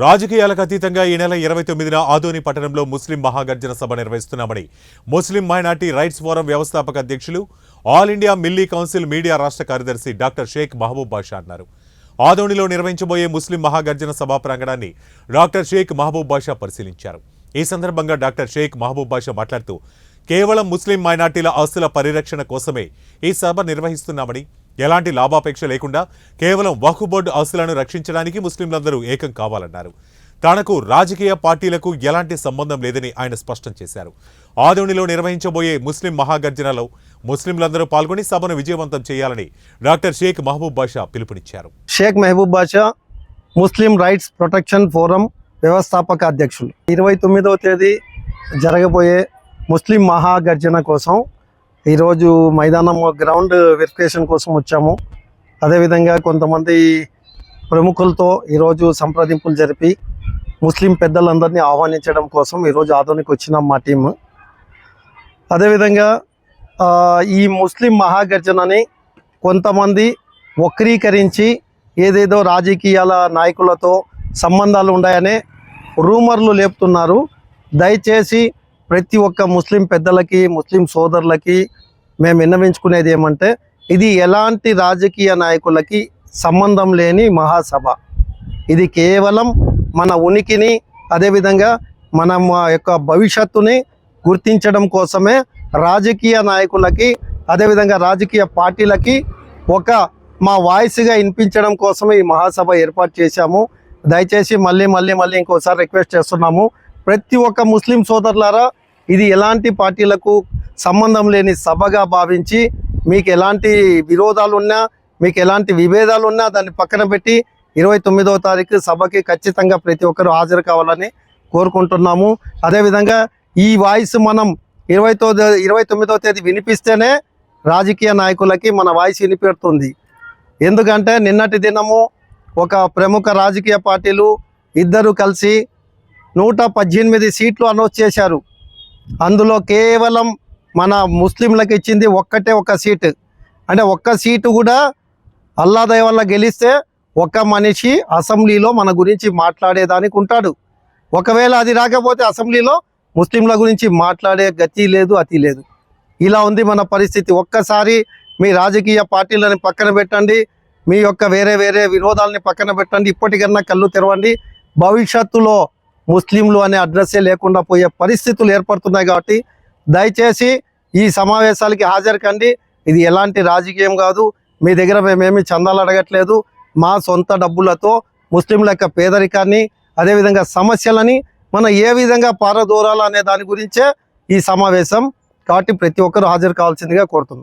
రాజకీయాలకు అతీతంగా ఈ నెల 29న ఆదోని పట్టణంలో ముస్లిం మహాగర్జన సభ నిర్వహిస్తున్నామని ముస్లిం మైనార్టీ రైట్స్ ఫోరం వ్యవస్థాపక అధ్యక్షులు all India milli council media రాష్ట్ర కార్యదర్శి డాక్టర్ షేక్ మహబూబ్ బాషా అన్నారు. ఆదోనిలో నిర్వహించబోయే ముస్లిం మహాగర్జన సభా ప్రాంగణాన్ని డాక్టర్ షేక్ మహబూబ్ బాషా పరిశీలించారు. ఈ సందర్భంగా డాక్టర్ షేక్ మహబూబ్ బాషా మాట్లాడుతూ కేవలం ముస్లిం మైనార్టీల ఆస్తుల పరిరక్షణ కోసమే ఈ సభ నిర్వహిస్తున్నామని, ఎలాంటి లాభాపేక్ష లేకుండా కేవలం వక్ఫ్ బోర్డు ఆస్తులను రక్షించడానికి ముస్లింలందరూ ఏకం కావాలన్నారు. తనకు రాజకీయ పార్టీలకు ఎలాంటి సంబంధం లేదని ఆయన స్పష్టం చేశారు. ఆదోనిలో నిర్వహించబోయే ముస్లిం మహాగర్జనలో ముస్లింలందరూ పాల్గొని సభను విజయవంతం చేయాలని డాక్టర్ షేక్ మహబూబ్ బాషా పిలుపునిచ్చారు. షేక్ మహబూబ్ బాషా ముస్లిం రైట్స్ ప్రొటెక్షన్ ఫోరం వ్యవస్థాపక అధ్యక్షులు. 29వ తేదీ జరగబోయే ముస్లిం మహాగర్జన కోసం ఈరోజు మైదానం గ్రౌండ్ వెరిఫికేషన్ కోసం వచ్చాము. అదేవిధంగా కొంతమంది ప్రముఖులతో ఈరోజు సంప్రదింపులు జరిపి ముస్లిం పెద్దలందరినీ ఆహ్వానించడం కోసం ఈరోజు ఆదోనికి వచ్చినాం మా టీము. అదేవిధంగా ఈ ముస్లిం మహాగర్జనని కొంతమంది వక్రీకరించి ఏదేదో రాజకీయాల నాయకులతో సంబంధాలు ఉన్నాయనే రూమర్లు లేపుతున్నారు. దయచేసి ప్రతి ఒక్క ముస్లిం పెద్దలకి, ముస్లిం సోదరులకి మేము విన్నవించుకునేది ఏమంటే, ఇది ఎలాంటి రాజకీయ నాయకులకి సంబంధం లేని మహాసభ. ఇది కేవలం మన ఉనికిని, అదేవిధంగా మన యొక్క భవిష్యత్తుని గుర్తించడం కోసమే రాజకీయ నాయకులకి, అదేవిధంగా రాజకీయ పార్టీలకి మా వాయిస్గా వినిపించడం కోసమే ఈ మహాసభ ఏర్పాటు చేశాము. దయచేసి మళ్ళీ ఇంకోసారి రిక్వెస్ట్ చేస్తున్నాము, ప్రతి ఒక్క ముస్లిం సోదరులారా, ఇది ఎలాంటి పార్టీలకు సంబంధం లేని సభగా భావించి, మీకు ఎలాంటి విరోధాలు ఉన్నా, మీకు ఎలాంటి విభేదాలు ఉన్నా దాన్ని పక్కన పెట్టి 29వ తారీఖు సభకి ఖచ్చితంగా ప్రతి ఒక్కరు హాజరు కావాలని కోరుకుంటున్నాము. అదేవిధంగా ఈ వాయిస్ మనం 29వ తేదీ వినిపిస్తేనే రాజకీయ నాయకులకి మన వాయిస్ వినిపెడుతుంది. ఎందుకంటే నిన్నటి దినము ఒక ప్రముఖ రాజకీయ పార్టీలు ఇద్దరు కలిసి 118 సీట్లు అనౌన్స్ చేశారు. అందులో కేవలం మన ముస్లింలకు ఇచ్చింది ఒక సీటు. అంటే ఒక్క సీటు కూడా అల్లా దయ వల్ల గెలిస్తే ఒక మనిషి అసెంబ్లీలో మన గురించి మాట్లాడేదానికి ఉంటాడు. ఒకవేళ అది రాకపోతే అసెంబ్లీలో ముస్లింల గురించి మాట్లాడే గతి లేదు, అతి లేదు. ఇలా ఉంది మన పరిస్థితి. ఒక్కసారి మీ రాజకీయ పార్టీలని పక్కన పెట్టండి, మీ యొక్క వేరే విరోధాలని పక్కన పెట్టండి, ఇప్పటికన్నా కళ్ళు తెరవండి. భవిష్యత్తులో ముస్లింలు అనే అడ్రస్సే లేకుండా పోయే పరిస్థితులు ఏర్పడుతున్నాయి. కాబట్టి దయచేసి ఈ సమావేశాలకి హాజరు కండి. ఇది ఎలాంటి రాజకీయం కాదు. మీ దగ్గర మేమేమి చందాలు అడగట్లేదు. మా సొంత డబ్బులతో ముస్లింల యొక్క పేదరికాన్ని, అదేవిధంగా సమస్యలని మనం ఏ విధంగా పారదోరాలు అనే దాని గురించే ఈ సమావేశం. కాబట్టి ప్రతి ఒక్కరూ హాజరు కావాల్సిందిగా కోరుతున్నాం.